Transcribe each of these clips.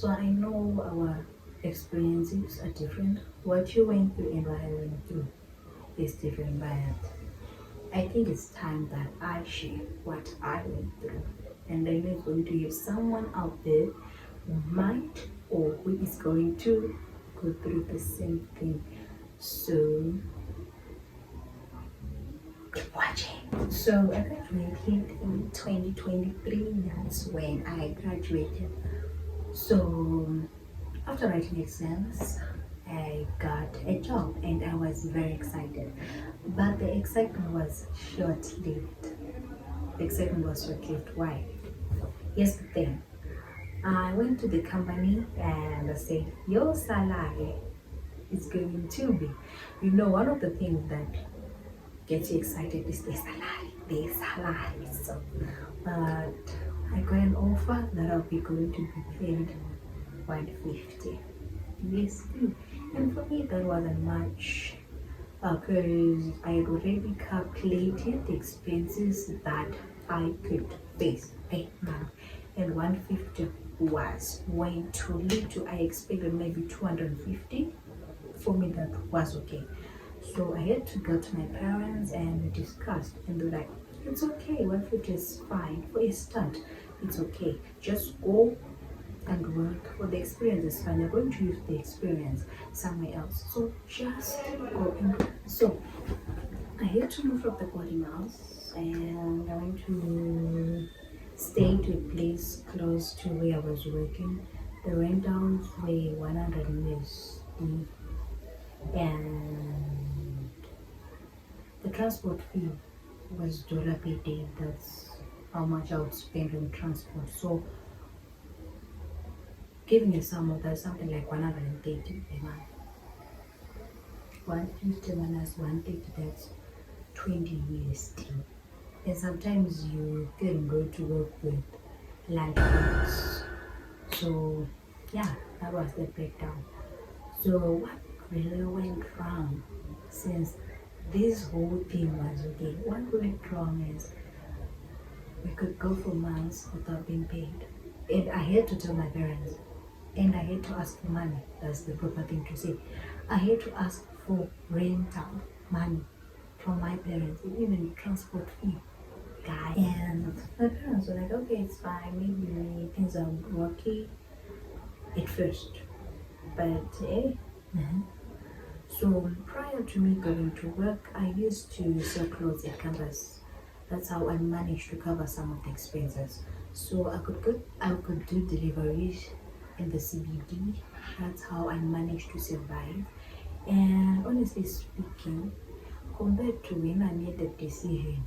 So I know our experiences are different. What you went through and what I went through is different, but I think it's time that I share what I went through. And I know it's going to help someone out there who might or who is going to go through the same thing. So keep watching. So I graduated in 2023. That's when I graduated. So after writing exams, I got a job and I was very excited. But the excitement was short-lived. The excitement was short-lived. Why? Here's the thing. I went to the company and I said, your salary is going to be. You know, one of the things that gets you excited is the salary. The salary. So, but I got an offer that I'll be going to be paid 150. Yes, and for me that wasn't much because I had already calculated the expenses that I could face per month, and 150 was way too little. I expected maybe 250. For me, that was okay. So I had to go to my parents and we discussed, and they're like, "It's okay. 150 is fine for a start. It's okay. Just go and work for the experience is fine. You're going to use the experience somewhere else. So just go and work." So I had to move from the boarding house and I went to stay to a place close to where I was working. The rentals were 100 USD and the transport fee was dollar per day. That's how much I would spend on transport. So giving a sum of that, something like 130 a month. 150 minus 130, that's 20 USD. And sometimes you can go to work with lunch breaks. So yeah, that was the breakdown. So what really went wrong since this whole thing was okay? What went wrong is we could go for months without being paid. And I had to tell my parents. And I had to ask for money. That's the proper thing to say. I had to ask for rental money from my parents, and even transport fee, guy. And my parents were like, okay, it's fine. Maybe things are okay at first, but mhm. So prior to me going to work, I used to sell clothes at campus. That's how I managed to cover some of the expenses. So I could do deliveries in the CBD. That's how I managed to survive. And honestly speaking, compared to when I made the decision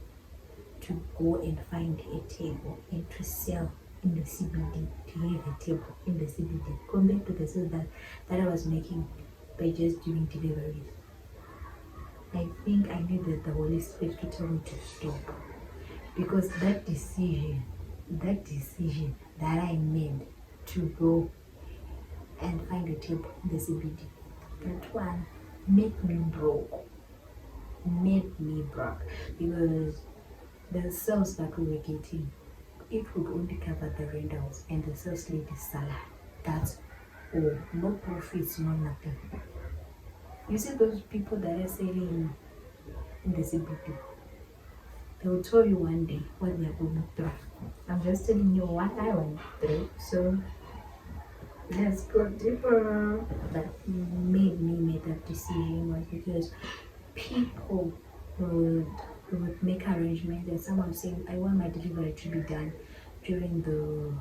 to go and find a table and to sell in the CBD, to have a table in the CBD, compared to the sales that I was making by just doing deliveries, I think I needed the Holy Spirit to tell me to stop. Because that decision that I made to go and find a table in the CBD, that one made me broke. Made me broke because the sales that we were getting, it would only cover the rentals and the sales lady's salary. That's all. No profits, no nothing. You see those people that are selling in the CBD, they will tell you one day what they are going through. I'm just telling you what I went through. So let's go deeper. That made me make that decision was because people would make arrangements and someone saying, I want my delivery to be done during the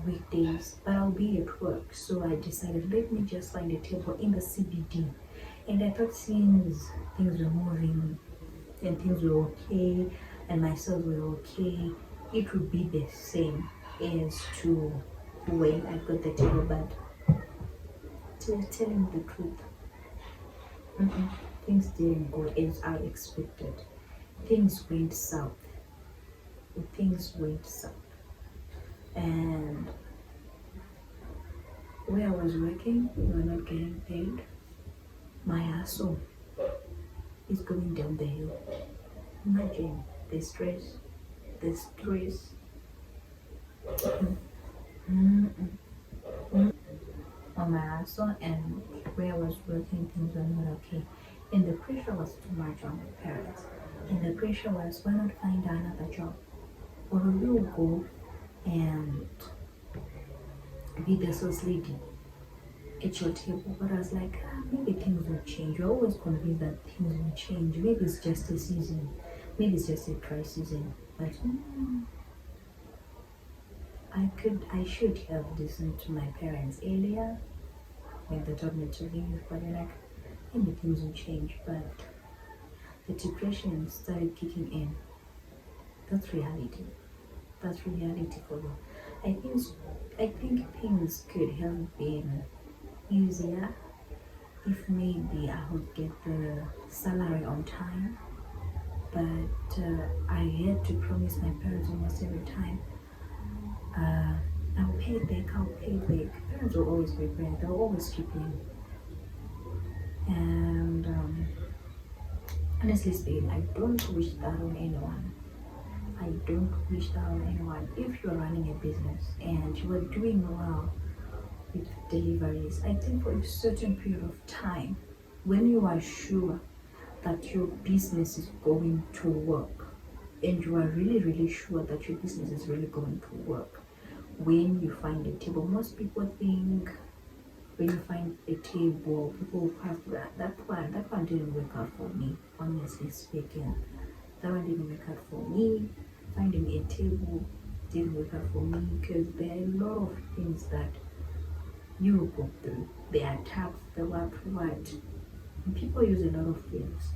weekdays, but I'll be at work. So I decided, let me just find a table in the CBD. And I thought since things were moving and things were okay and my sales were okay, it would be the same as to when I got the table. But to telling the truth, things didn't go as I expected. Things went south. Things went south. And where I was working, we were not getting paid. My hustle is going down the hill. Imagine the stress, the stress. on my hustle, and where I was working, things were not okay. And the pressure was too much on my parents. And the pressure was, why not find another job? Or you go and be the sauce lady at your table. But I was like, maybe things will change. You're always convinced that things will change. Maybe it's just a season. Maybe it's just a dry season. But I should have listened to my parents earlier when they told me to leave. But they're like, maybe things will change. But the depression started kicking in. That's reality. That's reality for me. I think things could have been easier if maybe I would get the salary on time. But I had to promise my parents almost every time, I'll pay back, I'll pay back. Parents will always be there, they'll always keep in. And honestly speaking, I don't wish that on anyone. I don't wish that on anyone. If you're running a business and you are doing well with deliveries, I think for a certain period of time, when you are sure that your business is going to work, and you are really, really sure that your business is really going to work, when you find a table, most people think when you find a table, people have that one didn't work out for me, honestly speaking. That one didn't work out for me. Finding a table didn't work out for me because there are a lot of things that you go through. There are tax, the what. And people use a lot of things.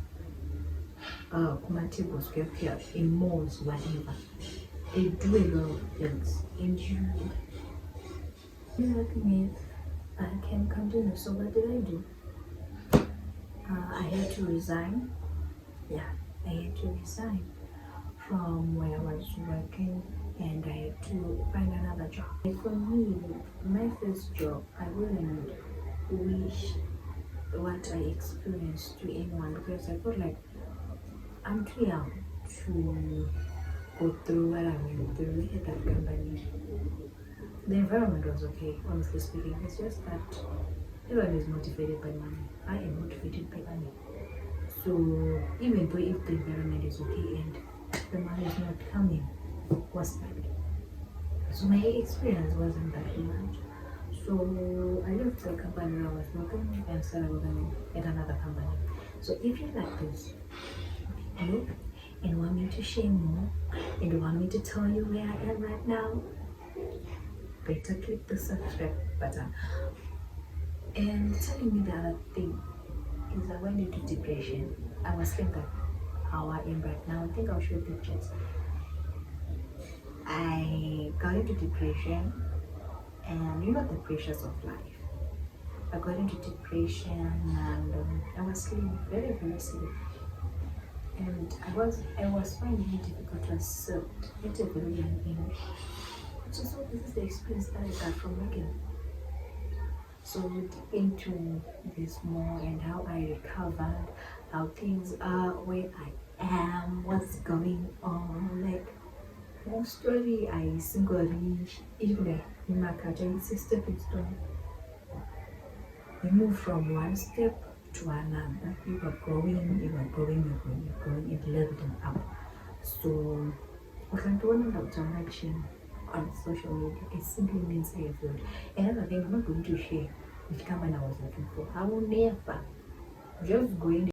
Tables, in malls, whatever. They do a lot of things. And you help me, I can continue. So what did I do? I had to resign. Yeah, I had to resign from where I was working, and I had to find another job. For me, my first job, I wouldn't wish what I experienced to anyone because I felt like I'm too young to go through what I went through at that company. The environment was okay, honestly speaking. It's just that everyone is motivated by money. I am motivated by money. So even though if the environment is okay and the money is not coming, what's that? So my experience wasn't that much. So I left the company where I was working and started working at another company. So if you like this video and want me to share more and want me to tell you where I am right now, better click the subscribe button. And telling me the other thing is I went into depression. I was thinking how I am right now. I think I'll show pictures. I got into depression, and you know the pressures of life. I got into depression, and I was sleeping very, very sleepy. And I was finding it difficult to accept at a very young age. So this is the experience that I got from working. So we deep into this more and how I recovered, how things are, where I am, what's going on. Like more story I single even in my career, it's a stepping stone. You move from one step to another. You are growing, and leveling up. So I can do another direction on social media. It simply means I have learned. Another thing I'm not going to share which company I was looking for. I will never just go in